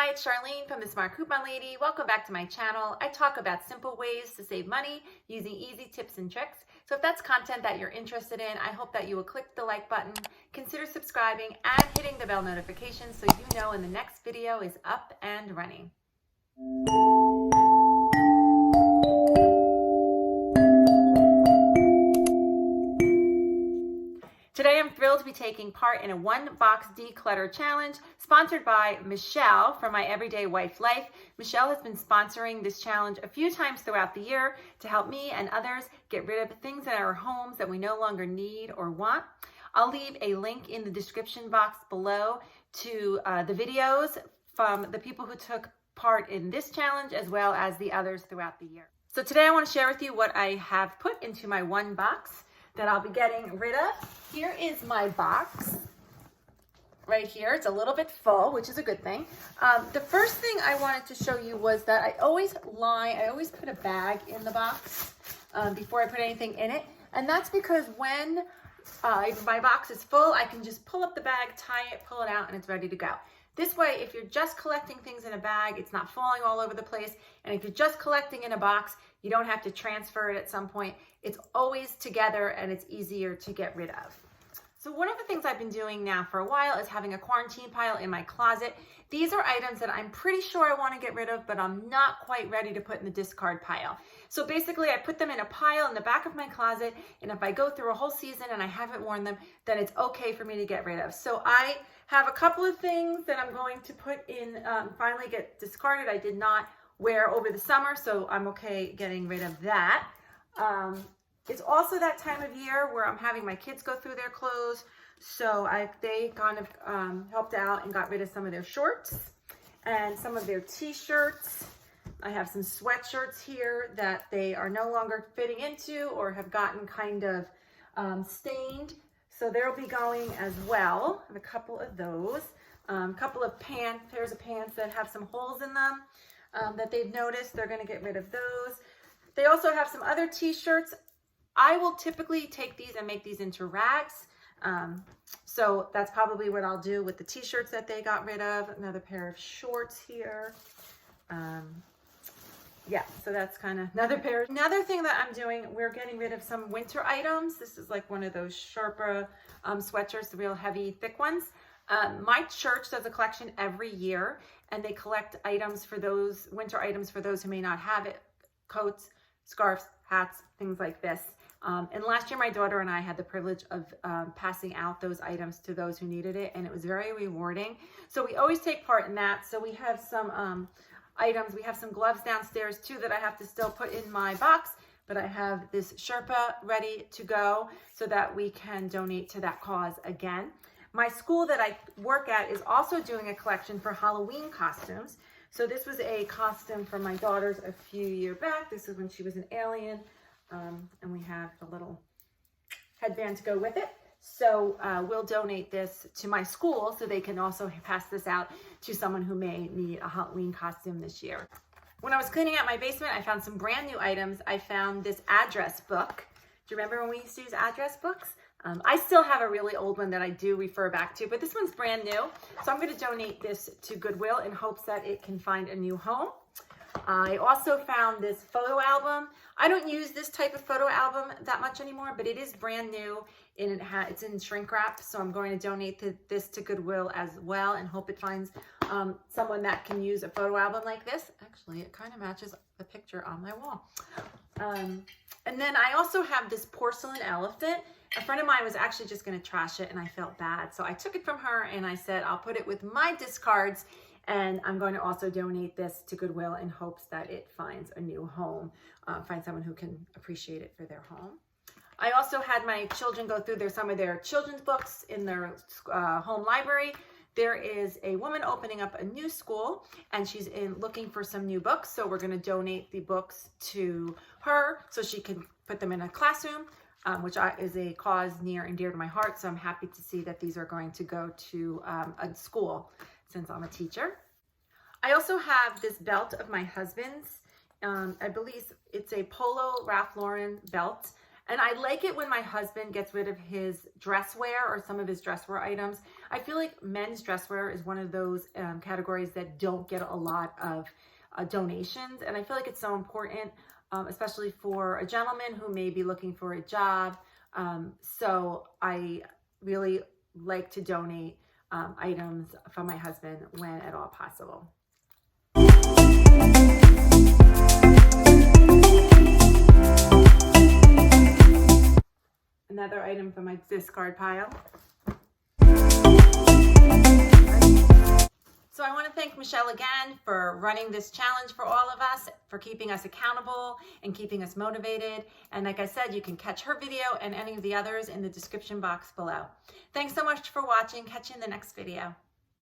Hi, it's Charlene from the Smart Coupon Lady. Welcome back to my channel. I talk about simple ways to save money using easy tips and tricks. So if that's content that you're interested in, I hope that you will click the like button, consider subscribing and hitting the bell notification so you know when the next video is up and running. Today I'm thrilled to be taking part in a one-box declutter challenge sponsored by Michelle from My Everyday Wife Life. Michelle has been sponsoring this challenge a few times throughout the year to help me and others get rid of things in our homes that we no longer need or want. I'll leave a link in the description box below to the videos from the people who took part in this challenge as well as the others throughout the year. So today I want to share with you what I have put into my one box that I'll be getting rid of. Here is my box right here. It's a little bit full, which is a good thing. The first thing I wanted to show you was that I always put a bag in the box before I put anything in it. And that's because when my box is full, I can just pull up the bag, tie it, pull it out, and it's ready to go. This way, if you're just collecting things in a bag, it's not falling all over the place. And if you're just collecting in a box, you don't have to transfer it at some point. It's always together and it's easier to get rid of. So one of the things I've been doing now for a while is having a quarantine pile in my closet. These are items that I'm pretty sure I want to get rid of, but I'm not quite ready to put in the discard pile. So basically I put them in a pile in the back of my closet, and if I go through a whole season and I haven't worn them, then it's okay for me to get rid of. So I have a couple of things that I'm going to put in, finally get discarded. I did not wear over the summer, so I'm okay getting rid of that. It's also that time of year where I'm having my kids go through their clothes. So they kind of helped out and got rid of some of their shorts and some of their t-shirts. I have some sweatshirts here that they are no longer fitting into or have gotten kind of stained. So they'll be going as well. I have a couple of those. A couple of pairs of pants that have some holes in them that they've noticed. They're going to get rid of those. They also have some other t-shirts. I will typically take these and make these into rags. So that's probably what I'll do with the t-shirts that they got rid of. Another pair of shorts here. Yeah, so that's kind of another pair. Another thing that I'm doing, we're getting rid of some winter items. This is like one of those Sherpa sweatshirts, the real heavy, thick ones. My church does a collection every year, and they collect items for those, winter items for those who may not have it. Coats, scarves, hats, things like this. And last year, my daughter and I had the privilege of passing out those items to those who needed it, and it was very rewarding. So we always take part in that. So we have some items. We have some gloves downstairs too that I have to still put in my box, but I have this Sherpa ready to go so that we can donate to that cause again. My school that I work at is also doing a collection for Halloween costumes. So this was a costume for my daughter's a few years back. This is when she was an alien. And we have a little headband to go with it. So we'll donate this to my school so they can also pass this out to someone who may need a Halloween costume this year. When I was cleaning out my basement, I found some brand new items. I found this address book. Do you remember when we used to use address books? I still have a really old one that I do refer back to, but this one's brand new. So I'm going to donate this to Goodwill in hopes that it can find a new home. I also found this photo album. I don't use this type of photo album that much anymore, but it is brand new and it's in shrink wrap. So I'm going to donate this to Goodwill as well and hope it finds someone that can use a photo album like this. Actually, it kind of matches the picture on my wall. And then I also have this porcelain elephant. A friend of mine was actually just going to trash it and I felt bad. So I took it from her and I said, I'll put it with my discards. And I'm going to also donate this to Goodwill in hopes that it finds a new home, find someone who can appreciate it for their home. I also had my children go through some of their children's books in their home library. There is a woman opening up a new school and she's looking for some new books. So we're going to donate the books to her so she can put them in a classroom, which is a cause near and dear to my heart. So I'm happy to see that these are going to go to a school since I'm a teacher. I also have this belt of my husband's. I believe it's a Polo Ralph Lauren belt. And I like it when my husband gets rid of his dress wear or some of his dress wear items. I feel like men's dress wear is one of those categories that don't get a lot of donations. And I feel like it's so important, especially for a gentleman who may be looking for a job. So I really like to donate items from my husband when at all possible. Another item from my discard pile. So I want to thank Michelle again for running this challenge for all of us, for keeping us accountable and keeping us motivated. And like I said, you can catch her video and any of the others in the description box below. Thanks so much for watching. Catch you in the next video.